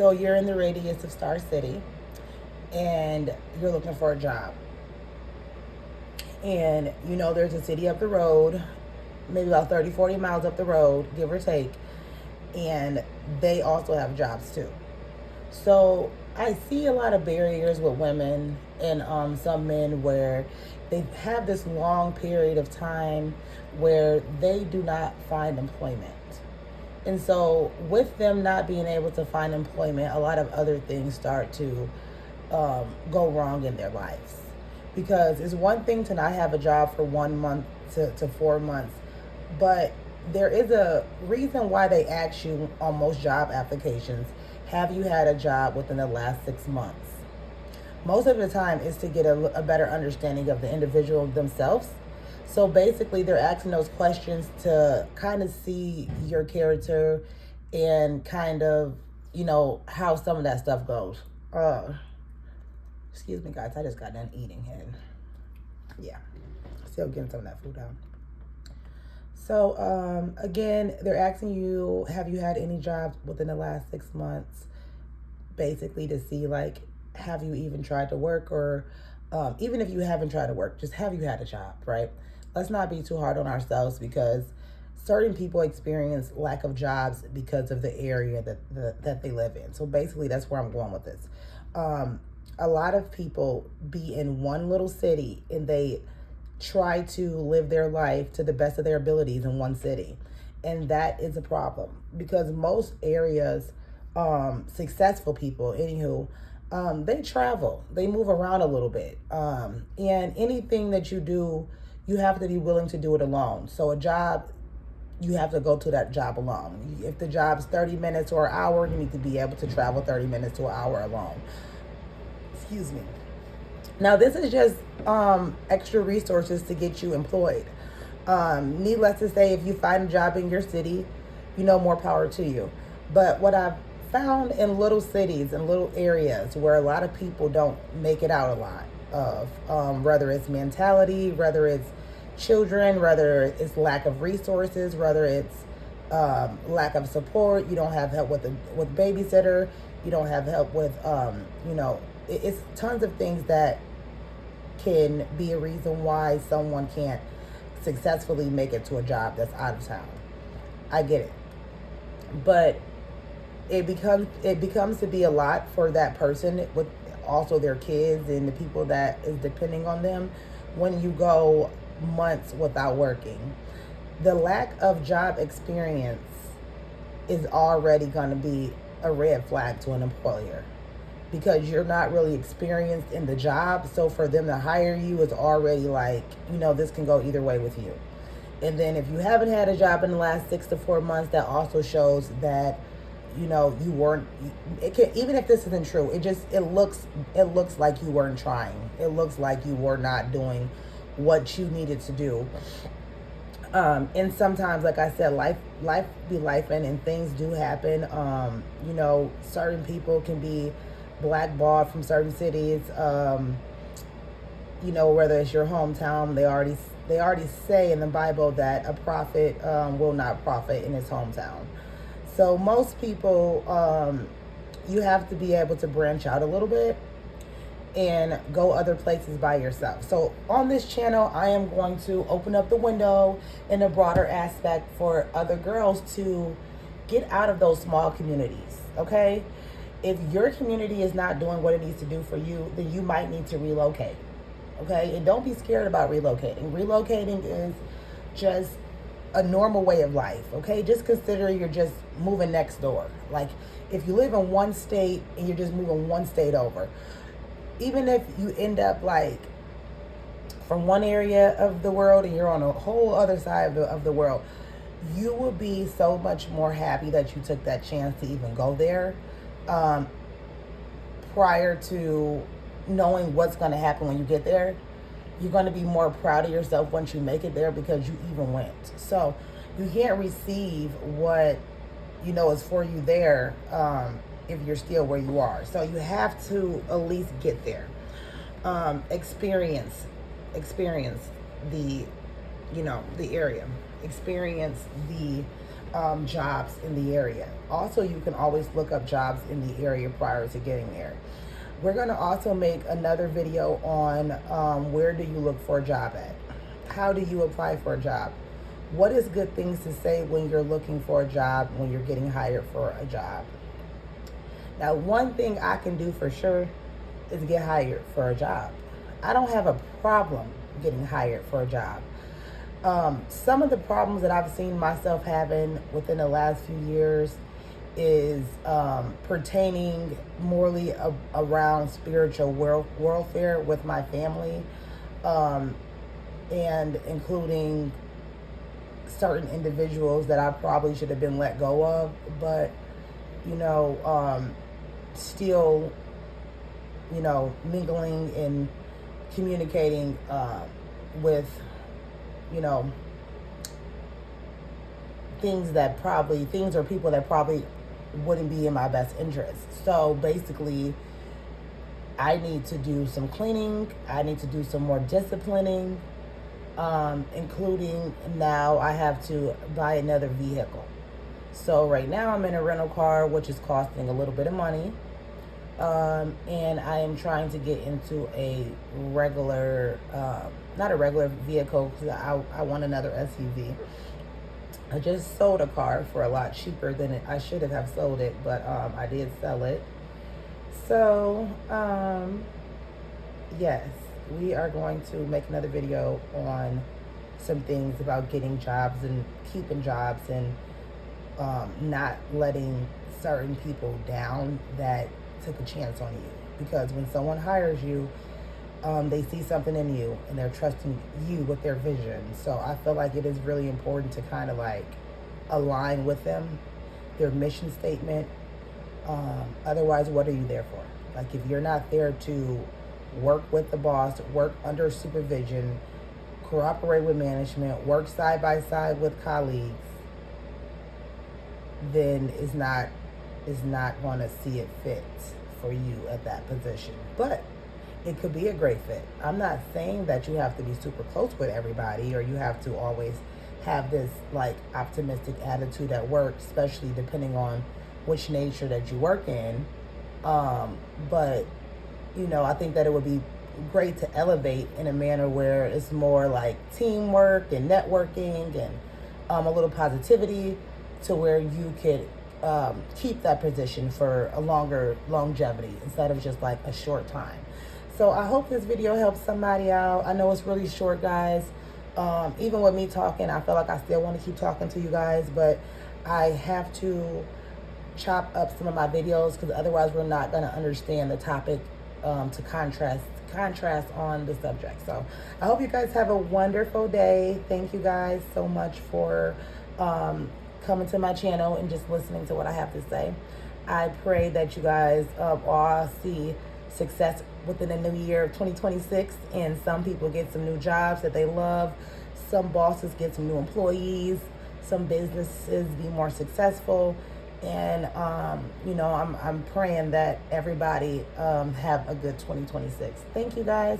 So you're in the radius of Star City and you're looking for a job. And you know there's a city up the road, maybe about 30, 40 miles up the road, give or take. And they also have jobs too. So I see a lot of barriers with women and some men where they have this long period of time where they do not find employment. And so, with them not being able to find employment, a lot of other things start to go wrong in their lives. Because it's one thing to not have a job for 1 month to 4 months, but there is a reason why they ask you on most job applications, have you had a job within the last 6 months? Most of the time is to get a better understanding of the individual themselves. So basically, they're asking those questions to kind of see your character and kind of, how some of that stuff goes. Excuse me, guys. I just got done eating and yeah, still getting some of that food out. So again, they're asking you, have you had any jobs within the last 6 months? Basically, to see like, have you even tried to work, or even if you haven't tried to work, just have you had a job, right? Let's not be too hard on ourselves because certain people experience lack of jobs because of the area that they live in. So basically, that's where I'm going with this. A lot of people be in one little city and they try to live their life to the best of their abilities in one city. And that is a problem because most areas, successful people, anywho, they travel, they move around a little bit. And anything that you do, you have to be willing to do it alone. So a job, you have to go to that job alone. If the job's 30 minutes or an hour, you need to be able to travel 30 minutes to an hour alone. Excuse me. Now, this is just extra resources to get you employed. Needless to say, if you find a job in your city, more power to you. But what I've found in little cities and little areas where a lot of people don't make it out a lot of, whether it's mentality, whether it's children, whether it's lack of resources, whether it's lack of support, you don't have help with babysitter, you don't have help with, it's tons of things that can be a reason why someone can't successfully make it to a job that's out of town. I get it. But it becomes to be a lot for that person with also their kids and the people that is depending on them when you go months without working. The lack of job experience is already going to be a red flag to an employer because you're not really experienced in the job. So for them to hire you is already like, this can go either way with you. And then if you haven't had a job in the last 6 to 4 months, that also shows that, you weren't, it can, even if this isn't true, it looks like you weren't trying. It looks like you were not doing what you needed to do. And sometimes, like I said, life be life and things do happen. Certain people can be blackballed from certain cities. Whether it's your hometown, they already say in the Bible that a prophet will not profit in his hometown. So most people, you have to be able to branch out a little bit and go other places by yourself. So on this channel, I am going to open up the window in a broader aspect for other girls to get out of those small communities, okay? If your community is not doing what it needs to do for you, then you might need to relocate, okay? And don't be scared about relocating. Relocating is just a normal way of life, okay? Just consider you're just moving next door. Like if you live in one state and you're just moving one state over, even if you end up like from one area of the world and you're on a whole other side of the world, you will be so much more happy that you took that chance to even go there, prior to knowing what's going to happen when you get there. You're going to be more proud of yourself once you make it there because you even went. So you can't receive what is for you there, if you're still where you are. So you have to at least get there. Experience the the area, experience the jobs in the area. Also, you can always look up jobs in the area prior to getting there. We're going to also make another video on where do you look for a job at? How do you apply for a job? What is good things to say when you're looking for a job, when you're getting hired for a job? Now, one thing I can do for sure is get hired for a job. I don't have a problem getting hired for a job. Some of the problems that I've seen myself having within the last few years is pertaining morely around spiritual warfare with my family, and including certain individuals that I probably should have been let go of, but still, mingling and communicating with, things or people that probably wouldn't be in my best interest. So basically, I need to do some cleaning. I need to do some more disciplining, including now I have to buy another vehicle. So right now I'm in a rental car, which is costing a little bit of money. And I am trying to get into a regular, not a regular vehicle, because I want another SUV. I just sold a car for a lot cheaper than I should have sold it, but I did sell it. So, yes, we are going to make another video on some things about getting jobs and keeping jobs, and not letting certain people down that took a chance on you. Because when someone hires you, they see something in you and they're trusting you with their vision. So I feel like it is really important to kind of like align with them, their mission statement. Otherwise, what are you there for? Like, if you're not there to work with the boss, work under supervision, cooperate with management, work side by side with colleagues, then is not going to see it fit for you at that position. But it could be a great fit. I'm not saying that you have to be super close with everybody, or you have to always have this like optimistic attitude at work, especially depending on which nature that you work in. But I think that it would be great to elevate in a manner where it's more like teamwork and networking and a little positivity, to where you could keep that position for a longer longevity instead of just like a short time. So I hope this video helps somebody out. I know it's really short, guys. Even with me talking, I feel like I still want to keep talking to you guys, but I have to chop up some of my videos, because otherwise we're not going to understand the topic to contrast on the subject. So I hope you guys have a wonderful day. Thank you guys so much for coming to my channel and just listening to what I have to say. I pray that you guys all see success within the new year of 2026, and some people get some new jobs that they love, some bosses get some new employees, some businesses be more successful, and I'm praying that everybody have a good 2026. Thank you guys.